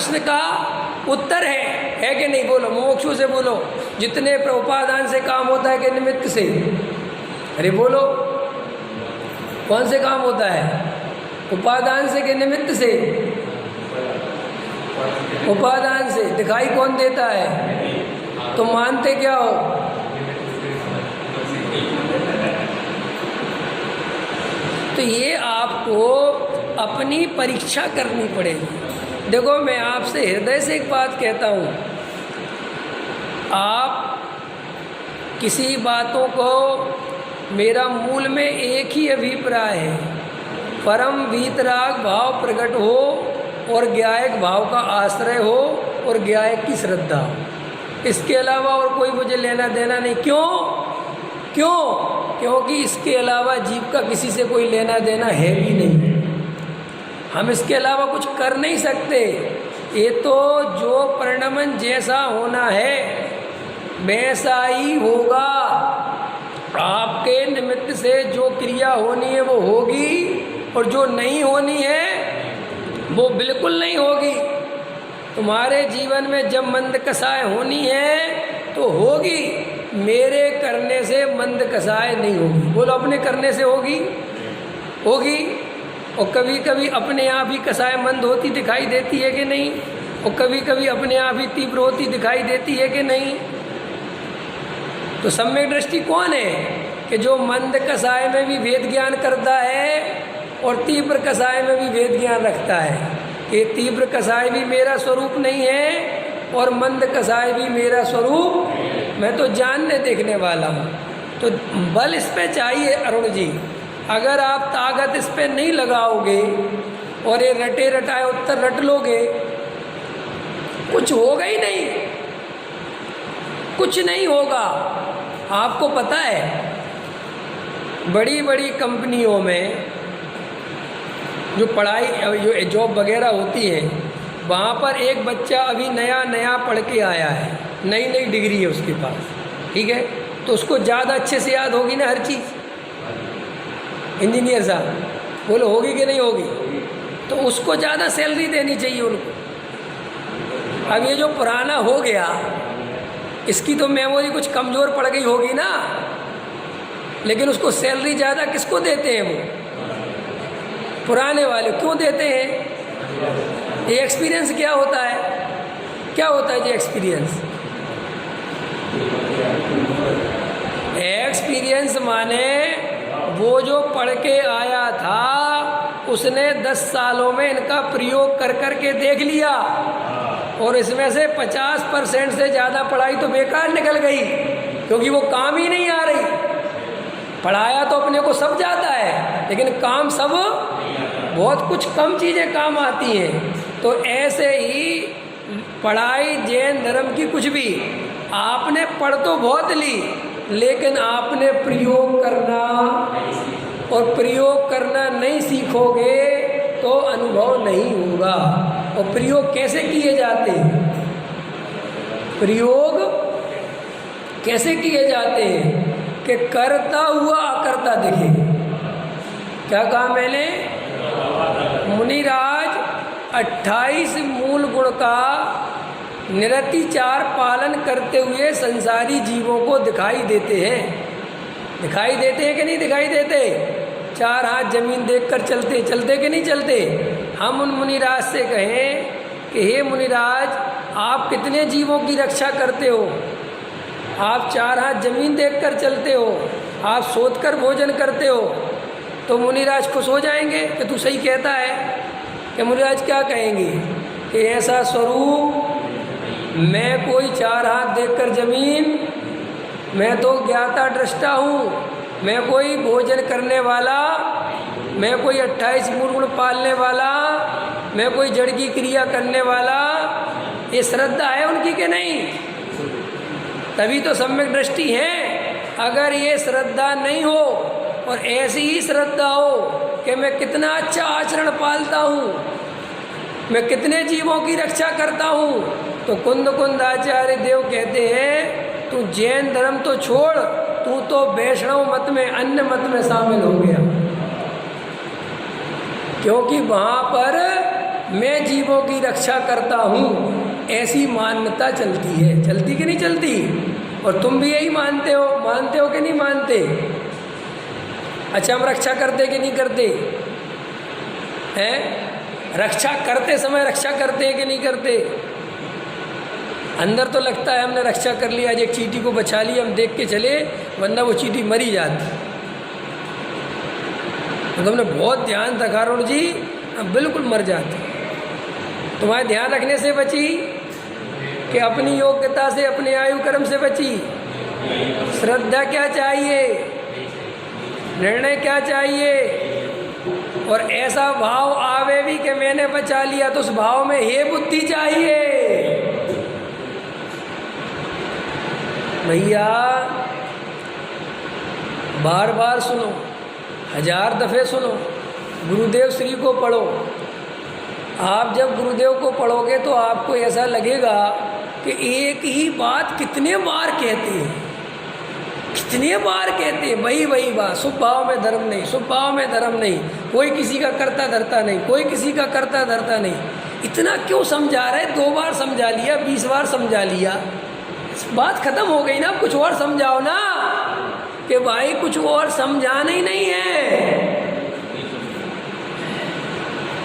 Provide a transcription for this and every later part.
प्रश्न का उत्तर है कि नहीं? बोलो, मोक्षु से बोलो। जितने उपादान से काम होता है कि निमित्त से? अरे बोलो, कौन से काम होता है? उपादान से कि निमित्त से? उपादान से। दिखाई कौन देता है? तो मानते क्या हो? तो ये आपको अपनी परीक्षा करनी पड़ेगी। देखो, मैं आपसे हृदय से एक बात कहता हूँ, आप किसी बातों को, मेरा मूल में एक ही अभिप्राय है, परम वीतराग भाव प्रकट हो और ज्ञायक भाव का आश्रय हो और ज्ञायक की श्रद्धा हो। इसके अलावा और कोई मुझे लेना देना नहीं। क्यों? क्योंकि इसके अलावा जीव का किसी से कोई लेना देना है भी नहीं। हम इसके अलावा कुछ कर नहीं सकते। ये तो जो परिणमन जैसा होना है वैसा ही होगा। आपके निमित्त से जो क्रिया होनी है वो होगी, और जो नहीं होनी है वो बिल्कुल नहीं होगी। तुम्हारे जीवन में जब मंद कसाय होनी है तो होगी, मेरे करने से मंद कसाय नहीं होगी। बोलो, अपने करने से होगी? और कभी कभी अपने आप ही कसाय मंद होती दिखाई देती है कि नहीं? और कभी कभी अपने आप ही तीव्र होती दिखाई देती है कि नहीं? तो सम्यक दृष्टि कौन है कि जो मंद कसाय में भी भेद ज्ञान करता है और तीव्र कसाय में भी भेद ज्ञान रखता है। ये तीव्र कसाय भी मेरा स्वरूप नहीं है और मंद कसाय भी मेरा स्वरूप, मैं तो जानने देखने वाला हूँ। तो बल इस पे चाहिए अरुण जी। अगर आप ताकत इस पे नहीं लगाओगे और ये रटे रटाए उत्तर रट लोगे, कुछ होगा ही नहीं, कुछ नहीं होगा। आपको पता है, बड़ी बड़ी कंपनियों में जो पढ़ाई, जो जॉब वगैरह होती है, वहाँ पर एक बच्चा अभी नया नया पढ़ के आया है, नई नई डिग्री है उसके पास, ठीक है? तो उसको ज़्यादा अच्छे से याद होगी ना हर चीज़। इंजीनियर साहब, बोलो होगी कि नहीं होगी? तो उसको ज़्यादा सैलरी देनी चाहिए उनको। अब ये जो पुराना हो गया, इसकी तो मेमोरी कुछ कमज़ोर पड़ गई होगी ना, लेकिन उसको सैलरी ज़्यादा किसको देते हैं? वो पुराने वाले क्यों देते हैं? ये एक्सपीरियंस क्या होता है? क्या होता है ये एक्सपीरियंस? एक्सपीरियंस माने वो जो पढ़ के आया था उसने 10 सालों में इनका प्रयोग कर कर के देख लिया, और इसमें से 50% से ज़्यादा पढ़ाई तो बेकार निकल गई, क्योंकि वो काम ही नहीं आ रही। पढ़ाया तो अपने को सब जाता है, लेकिन काम सब, बहुत कुछ कम चीज़ें काम आती हैं। तो ऐसे ही पढ़ाई जैन धर्म की कुछ भी, आपने पढ़ तो बहुत ली, लेकिन आपने प्रयोग करना, और प्रयोग करना नहीं सीखोगे तो अनुभव नहीं होगा। और प्रयोग कैसे किए जाते हैं? प्रयोग कैसे किए जाते हैं कि करता हुआ अकर्ता दिखे। क्या कहा मैंने? मुनिराज 28 मूल गुण का निरतिचार पालन करते हुए संसारी जीवों को दिखाई देते हैं। दिखाई देते हैं कि नहीं दिखाई देते? 4 हाथ जमीन देखकर चलते, चलते कि नहीं चलते? हम उन मुनिराज से कहें कि हे मुनिराज, आप कितने जीवों की रक्षा करते हो? आप 4 हाथ जमीन देखकर चलते हो, आप सोचकर भोजन करते हो। तो मुनिराज खुश हो जाएंगे कि तू सही कहता है। कि मुनिराज क्या कहेंगे कि ऐसा स्वरूप, मैं कोई 4 हाथ देखकर जमीन, मैं तो ज्ञाता दृष्टा हूँ, मैं कोई भोजन करने वाला, मैं कोई 28 मूल गुण पालने वाला, मैं कोई जड़ की क्रिया करने वाला। ये श्रद्धा है उनकी कि नहीं? तभी तो सम्यक दृष्टि है। अगर ये श्रद्धा नहीं हो और ऐसी ही श्रद्धा हो कि मैं कितना अच्छा आचरण पालता हूँ, मैं कितने जीवों की रक्षा करता हूँ, तो कुंद आचार्य देव कहते हैं तू जैन धर्म तो छोड़, तू तो वैष्णव मत में, अन्य मत में शामिल हो गया। क्योंकि वहाँ पर मैं जीवों की रक्षा करता हूँ, ऐसी मान्यता चलती है। चलती कि नहीं चलती? और तुम भी यही मानते हो कि नहीं मानते? अच्छा, हम रक्षा करते कि नहीं करते हैं? रक्षा करते समय रक्षा करते हैं कि नहीं करते? अंदर तो लगता है हमने रक्षा कर लिया, आज एक चींटी को बचा लिया, हम देख के चले, वरना वो चींटी मरी जाती। तो तुमने बहुत ध्यान रखा अरुण जी, अब बिल्कुल मर जाती। तुम्हारे ध्यान रखने से बची कि अपनी योग्यता से, अपने आयु कर्म से बची? श्रद्धा क्या चाहिए? निर्णय क्या चाहिए? और ऐसा भाव आवे भी कि मैंने बचा लिया, तो उस भाव में हे बुद्धि चाहिए। भैया बार बार सुनो, 1000 दफ़े सुनो, गुरुदेव श्री को पढ़ो। आप जब गुरुदेव को पढ़ोगे तो आपको ऐसा लगेगा कि एक ही बात कितने बार कहते हैं, कितने बार कहते हैं, वही बात। शुभ भाव में धर्म नहीं, शुभ भाव में धर्म नहीं, कोई किसी का करता धरता नहीं, कोई किसी का करता धरता नहीं। इतना क्यों समझा रहे? 2 बार समझा लिया, 20 बार समझा लिया, बात खत्म हो गई ना। कुछ और समझाओ ना, कि भाई कुछ और समझाना ही नहीं है।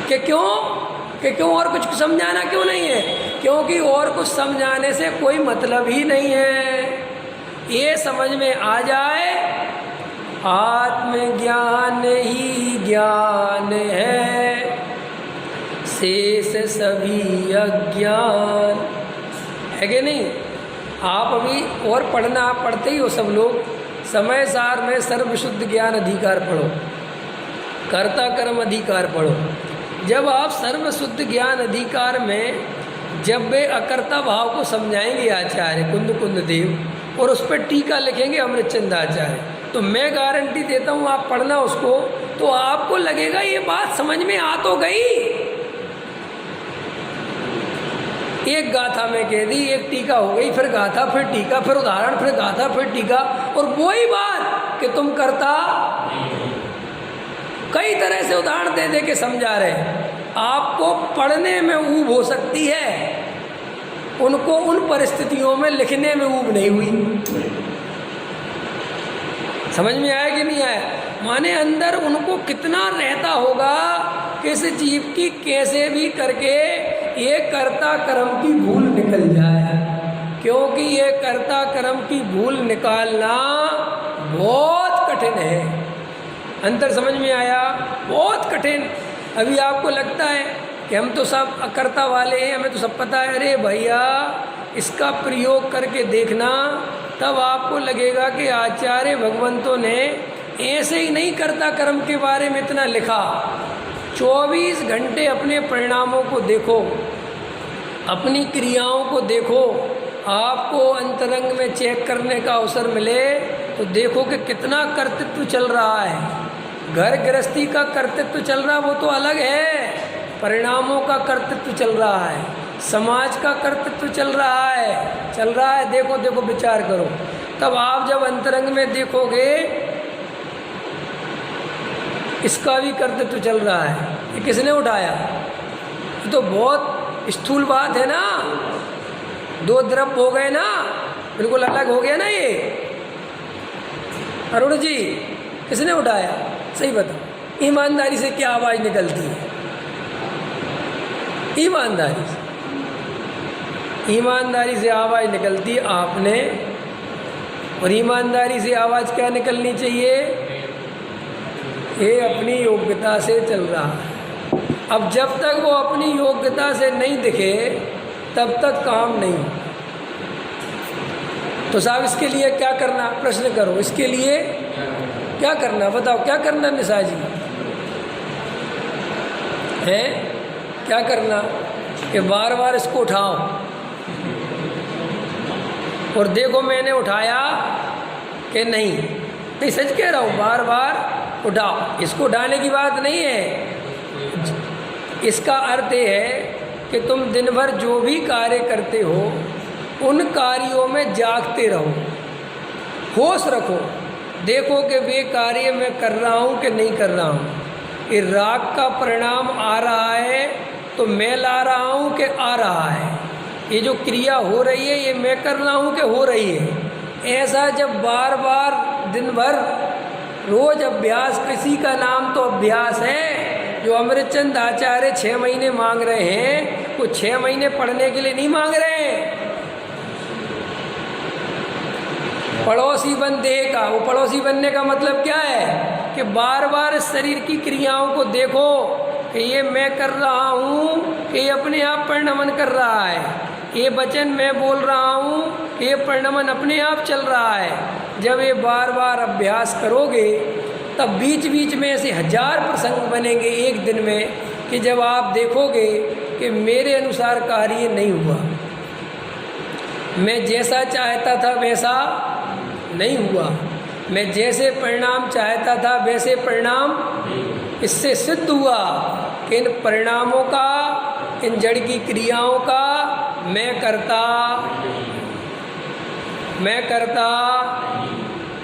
कि क्यों और कुछ समझाना क्यों नहीं है? क्योंकि और कुछ समझाने से कोई मतलब ही नहीं है। ये समझ में आ जाए, आत्मज्ञान ही ज्ञान है, शेष सभी अज्ञान है कि नहीं? आप अभी और पढ़ना, आप पढ़ते ही हो सब लोग, समय सार में सर्वशुद्ध ज्ञान अधिकार पढ़ो, कर्ता कर्म अधिकार पढ़ो। जब आप सर्वशुद्ध ज्ञान अधिकार में जब वे अकर्ता भाव को समझाएंगे आचार्य कुंद देव, और उस पर टीका लिखेंगे अमृतचंद आचार्य, तो मैं गारंटी देता हूँ आप पढ़ना उसको, तो आपको लगेगा ये बात समझ में आ तो गई। एक गाथा में कह दी, एक टीका हो गई, फिर गाथा, फिर टीका, फिर उदाहरण, फिर गाथा, फिर टीका, और वही बात कि तुम करता। कई तरह से उदाहरण दे के समझा रहे। आपको पढ़ने में ऊब हो सकती है, उनको उन परिस्थितियों में लिखने में ऊब नहीं हुई। समझ में आया कि नहीं आया? माने अंदर उनको कितना रहता होगा कि इस जीव की कैसे भी करके ये कर्ता कर्म की भूल निकल जाए, क्योंकि ये कर्ता कर्म की भूल निकालना बहुत कठिन है। अंतर समझ में आया? बहुत कठिन। अभी आपको लगता है कि हम तो सब अकर्ता वाले हैं, हमें तो सब पता है। अरे भैया, इसका प्रयोग करके देखना, तब आपको लगेगा कि आचार्य भगवंतों ने ऐसे ही नहीं कर्ता कर्म के बारे में इतना लिखा। 24 घंटे अपने परिणामों को देखो, अपनी क्रियाओं को देखो। आपको अंतरंग में चेक करने का अवसर मिले तो देखो कि कितना कर्तृत्व चल रहा है। घर गृहस्थी का कर्तृत्व चल रहा, वो तो अलग है। परिणामों का कर्तृत्व चल रहा है, समाज का कर्तृत्व चल रहा है। देखो विचार करो। तब आप जब अंतरंग में देखोगे, इसका भी कर्तृत्व चल रहा है। ये किसने उठाया? ये तो बहुत स्थूल बात है ना। 2 द्रव्य हो गए ना, बिल्कुल अलग हो गया ना ये। अरुण जी, किसने उठाया? सही बताओ, ईमानदारी से क्या आवाज़ निकलती है? ईमानदारी से आवाज़ निकलती आपने। और ईमानदारी से आवाज़ क्या निकलनी चाहिए? ये अपनी योग्यता से चल रहा है। अब जब तक वो अपनी योग्यता से नहीं दिखे, तब तक काम नहीं हो। तो साहब, इसके लिए क्या करना? प्रश्न करो, इसके लिए क्या करना? बताओ क्या करना निशा जी? है क्या करना? कि बार बार इसको उठाओ और देखो मैंने उठाया कि नहीं। सच कह रहा हूँ, बार बार उठाओ। इसको उठाने की बात नहीं है। इसका अर्थ ये है कि तुम दिन भर जो भी कार्य करते हो, उन कार्यों में जागते रहो, होश रखो। देखो कि वे कार्य मैं कर रहा हूँ कि नहीं कर रहा हूँ। ये राग का परिणाम आ रहा है तो मैं ला रहा हूँ कि आ रहा है, ये जो क्रिया हो रही है ये मैं कर रहा हूँ कि हो रही है। ऐसा जब बार बार दिन भर रोज अभ्यास, किसी का नाम तो अभ्यास है। जो अमृतचंद आचार्य 6 महीने मांग रहे हैं वो 6 महीने पढ़ने के लिए नहीं मांग रहे हैं। पड़ोसी बन देह का, वो पड़ोसी बनने का मतलब क्या है कि बार बार शरीर की क्रियाओं को देखो कि ये मैं कर रहा हूँ कि ये अपने आप परिणमन कर रहा है, ये वचन मैं बोल रहा हूँ कि ये परिणमन अपने आप चल रहा है। जब ये बार बार अभ्यास करोगे तब बीच बीच में ऐसे 1000 प्रसंग बनेंगे एक दिन में कि जब आप देखोगे कि मेरे अनुसार कार्य नहीं हुआ, मैं जैसा चाहता था वैसा नहीं हुआ, मैं जैसे परिणाम चाहता था वैसे परिणाम इससे सिद्ध हुआ कि इन परिणामों का, इन जड़ की क्रियाओं का मैं करता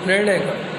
निर्णय करूँ।